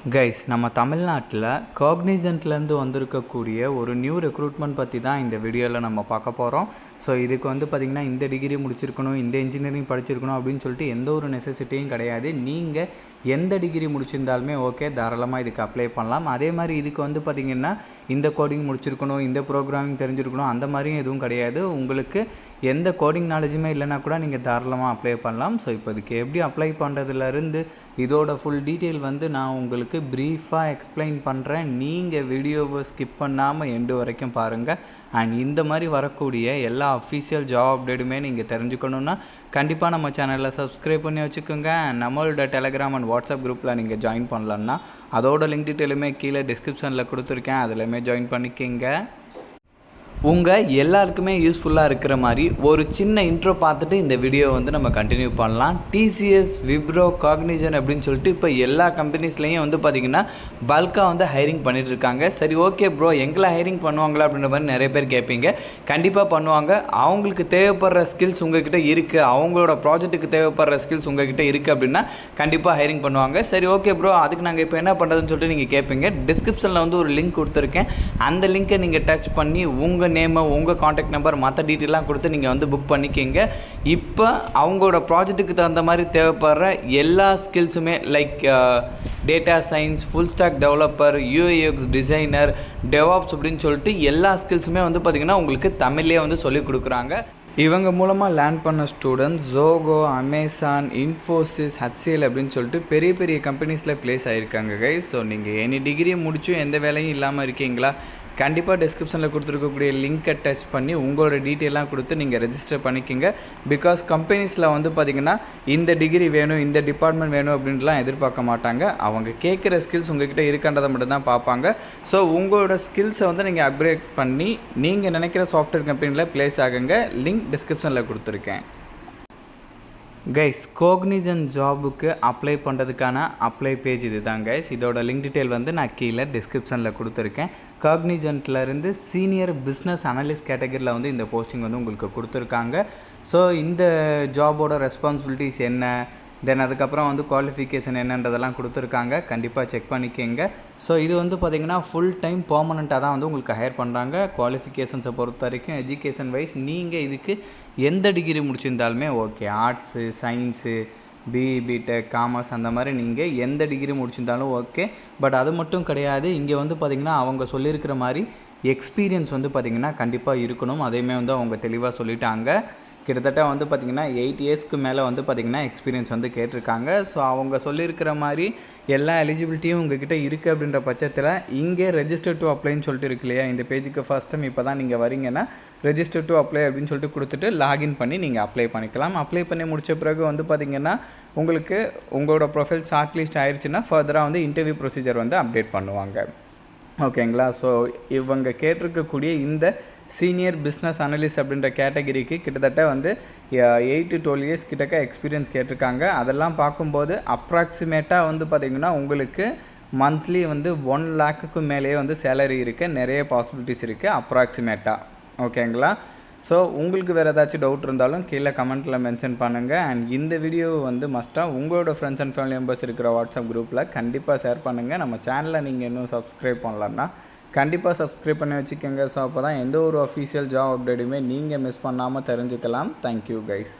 Guys, நம்ம தமிழ்நாட்டில் காக்னிசன்ட்லேருந்து வந்திருக்கக்கூடிய ஒரு நியூ ரெக்ரூட்மெண்ட் பற்றி தான் இந்த வீடியோவில் நம்ம பார்க்க போகிறோம். ஸோ இதுக்கு பார்த்திங்கன்னா இந்த டிகிரி முடிச்சிருக்கணும், இந்த இன்ஜினியரிங் படிச்சிருக்கணும் அப்படின்னு சொல்லிட்டு எந்த ஒரு நெசசிட்டியும் கிடையாது. நீங்கள் எந்த டிகிரி முடிச்சிருந்தாலுமே ஓகே, தாராளமாக இதுக்கு அப்ளை பண்ணலாம். அதே மாதிரி இதுக்கு பார்த்திங்கன்னா இந்த கோடிங் முடிச்சிருக்கணும், இந்த ப்ரோக்ராமிங் தெரிஞ்சிருக்கணும், அந்த மாதிரியும் எதுவும் கிடையாது. உங்களுக்கு எந்த கோடிங் நாலேஜுமே இல்லைனா கூட நீங்கள் தாராளமாக அப்ளை பண்ணலாம். ஸோ இப்போ இதுக்கு எப்படி அப்ளை பண்ணுறதுலேருந்து இதோட ஃபுல் டீட்டெயில் நான் உங்களுக்கு ப்ரீஃபாக எக்ஸ்பிளைன் பண்ணுறேன். நீங்கள் வீடியோவை ஸ்கிப் பண்ணாமல் எண்டு வரைக்கும் பாருங்கள். அண்ட் இந்த மாதிரி வரக்கூடிய எல்லா அஃபீஷியல் ஜாப் அப்டேட்டுமே நீங்கள் தெரிஞ்சுக்கணுன்னா கண்டிப்பாக நம்ம சேனலில் சப்ஸ்கிரைப் பண்ணி வச்சுக்கோங்க. நம்மளோட டெலகிராம் அண்ட் வாட்ஸ்அப் குரூப்பில் நீங்கள் ஜாயின் பண்ணலன்னா அதோட லிங்க் டீட்டெயிலுமே கீழே டிஸ்கிரிப்ஷனில் கொடுத்துருக்கேன், அதிலுமே ஜாயின் பண்ணிக்கோங்க. உங்கள் எல்லாருக்குமே யூஸ்ஃபுல்லாக இருக்கிற மாதிரி ஒரு சின்ன இன்ட்ரோ பார்த்துட்டு இந்த வீடியோ நம்ம கண்டினியூ பண்ணலாம். டிசிஎஸ், விப்ரோ, காக்னிசன் அப்படின்னு சொல்லிட்டு இப்போ எல்லா கம்பெனிஸ்லேயும் பார்த்திங்கன்னா பல்காக ஹைரிங் பண்ணிகிட்டு இருக்காங்க. சரி, ஓகே ப்ரோ, எங்களை ஹைரிங் பண்ணுவாங்களா அப்படின்ற மாதிரி நிறைய பேர் கேட்பீங்க. கண்டிப்பாக பண்ணுவாங்க. அவங்களுக்கு தேவைப்படுற ஸ்கில்ஸ் உங்கள்கிட்ட இருக்குது, அவங்களோட ப்ராஜெக்ட்டுக்கு தேவைப்படுற ஸ்கில்ஸ் உங்கள்கிட்ட இருக்குது அப்படின்னா கண்டிப்பாக ஹைரிங் பண்ணுவாங்க. சரி, ஓகே ப்ரோ, அதுக்கு நாங்கள் இப்போ என்ன பண்ணுறதுன்னு சொல்லிட்டு நீங்கள் கேட்பீங்க. டிஸ்கிரிப்ஷனில் ஒரு லிங்க் கொடுத்துருக்கேன். அந்த லிங்க்கை நீங்கள் டச் பண்ணி உங்கள் நேமு, உங்கள் காண்டாக்ட் நம்பர், மற்ற டீட்டெயிலாம் கொடுத்து நீங்கள் புக் பண்ணிக்கிங்க. இப்போ அவங்களோட ப்ராஜெக்ட்டுக்கு தகுந்த மாதிரி தேவைப்படுற எல்லா ஸ்கில்ஸுமே like data science, full stack developer, UIX designer, DevOps அப்படின்னு சொல்லிட்டு எல்லா ஸ்கில்ஸுமே பார்த்திங்கன்னா உங்களுக்கு தமிழ்லேயே சொல்லிக் கொடுக்குறாங்க. இவங்க மூலமாக லேர்ன் பண்ண ஸ்டூடெண்ட்ஸ் ஜோகோ, அமேசான், இன்ஃபோசிஸ், ஹச்சிஎல் அப்படின்னு சொல்லிட்டு பெரிய பெரிய கம்பெனிஸில் ப்ளேஸ் ஆகியிருக்காங்க கைஸ். ஸோ நீங்கள் எனி டிகிரி முடிச்சும் எந்த வேலையும் இல்லாமல் இருக்கீங்களா? கண்டிப்பாக டிஸ்கிரிப்ஷனில் கொடுத்துருக்கக்கூடிய லிங்க்கை டச் பண்ணி உங்களோட டீட்டெயிலாம் கொடுத்து நீங்கள் ரெஜிஸ்டர் பண்ணிக்கோங்க. பிகாஸ் கம்பெனிஸில் பார்த்திங்கன்னா இந்த டிகிரி வேணும், இந்த டிபார்ட்மெண்ட் வேணும் அப்படின்ட்டுலாம் எதிர்பார்க்க மாட்டாங்க. அவங்க கேட்குற ஸ்கில்ஸ் உங்கள்கிட்ட இருக்கின்றதை மட்டும்தான் பார்ப்பாங்க. ஸோ உங்களோட ஸ்கில்ஸை நீங்கள் அப்கிரேட் பண்ணி நீங்கள் நினைக்கிற சாஃப்ட்வேர் கம்பெனியில் ப்ளேஸ் ஆகுங்க. லிங்க் டிஸ்கிரிப்ஷனில் கொடுத்துருக்கேன். கைஸ், காக்னிசன் ஜாபுக்கு அப்ளை பண்ணுறதுக்கான அப்ளை பேஜ் இது தான் கைஸ். இதோட லிங்க் டீட்டெயில் நான் கீழே டிஸ்கிரிப்ஷனில் கொடுத்துருக்கேன். காக்னிசன்ட்லேருந்து சீனியர் பிஸ்னஸ் அனலிஸ்ட் கேட்டகரியில் இந்த போஸ்டிங் உங்களுக்கு கொடுத்துருக்காங்க. ஸோ இந்த ஜாபோட ரெஸ்பான்சிபிலிட்டிஸ் என்ன, தென் அதுக்கப்புறம் குவாலிஃபிகேஷன் என்னன்றதெல்லாம் கொடுத்துருக்காங்க. கண்டிப்பாக செக் பண்ணிக்கோங்க. ஸோ இது பார்த்திங்கன்னா ஃபுல் டைம் பர்மனெண்ட்டாக தான் உங்களுக்கு ஹையர் பண்ணுறாங்க. குவாலிஃபிகேஷன்ஸை பொறுத்த வரைக்கும் எஜுகேஷன் வைஸ் நீங்கள் இதுக்கு எந்த டிகிரி முடிச்சிருந்தாலுமே okay. Arts, science, BE, BTech, commerce அந்த மாதிரி நீங்கள் எந்த டிகிரி முடிச்சிருந்தாலும் ஓகே. பட் அது மட்டும் கிடையாது. இங்கே பார்த்திங்கன்னா அவங்க சொல்லியிருக்கிற மாதிரி எக்ஸ்பீரியன்ஸ் பார்த்திங்கன்னா கண்டிப்பாக இருக்கணும். அதையுமே அவங்க தெளிவாக சொல்லிட்டாங்க. கிட்டத்தட்ட பார்த்திங்கன்னா 8 இயர்ஸ்க்கு மேலே பார்த்திங்கன்னா எக்ஸ்பீரியன்ஸ் கேட்டிருக்காங்க. ஸோ அவங்க சொல்லியிருக்கிற மாதிரி எல்லா எலிஜிபிலிட்டியும் உங்கள்கிட்ட இருக்குது அப்படின்ற பட்சத்தில் இங்கே ரெஜிஸ்டர் டு அப்ளைன்னு சொல்லிட்டு இருக்கு இல்லையா, இந்த பேஜுக்கு ஃபஸ்ட் டைம் இப்போ தான் நீங்கள் வரீங்கன்னா ரெஜிஸ்டர் டு அப்ளை அப்படின்னு சொல்லிட்டு கொடுத்துட்டு லாகின் பண்ணி நீங்கள் அப்ளை பண்ணிக்கலாம். அப்ளை பண்ணி முடித்த பிறகு பார்த்திங்கன்னா உங்களுக்கு உங்களோட ப்ரொஃபைல் ஷார்ட் லிஸ்ட் ஆயிடுச்சுன்னா ஃபர்தராக இன்டர்வியூ ப்ரொசீஜர் அப்டேட் பண்ணுவாங்க. ஓகேங்களா? ஸோ இவங்க கேட்டிருக்கக்கூடிய இந்த சீனியர் பிஸ்னஸ் அனலிஸ்ட் அப்படின்ற கேட்டகரிக்கு கிட்டத்தட்ட 8 to 12 இயர்ஸ் கிட்டக்க எக்ஸ்பீரியன்ஸ் கேட்டிருக்காங்க. அதெல்லாம் பார்க்கும்போது அப்ராக்சிமேட்டாக பார்த்திங்கன்னா உங்களுக்கு மந்த்லி 1 lakhக்கு மேலேயே சேலரி இருக்குது. நிறைய பாசிபிலிட்டிஸ் இருக்குது அப்ராக்சிமேட்டாக. ஓகேங்களா? ஸோ உங்களுக்கு வேறு ஏதாச்சும் டவுட் இருந்தாலும் கீழே கமெண்ட்டில் மென்ஷன் பண்ணுங்கள். அண்ட் இந்த வீடியோ மஸ்ட்டாக உங்களோட ஃப்ரெண்ட்ஸ் அண்ட் ஃபேமிலி மெம்பர்ஸ் இருக்கிற வாட்ஸ்அப் குரூப்பில் கண்டிப்பாக ஷேர் பண்ணுங்கள். நம்ம சேனலை நீங்கள் இன்னும் சப்ஸ்கிரைப் பண்ணலன்னா கண்டிப்பாக சப்ஸ்கிரைப் பண்ணி வச்சுக்கோங்க. ஸோ அப்போ தான் எந்த ஒரு அஃபீஷியல் ஜாப் அப்டேட்டுமே நீங்கள் மிஸ் பண்ணாமல் தெரிஞ்சுக்கலாம். Thank you guys.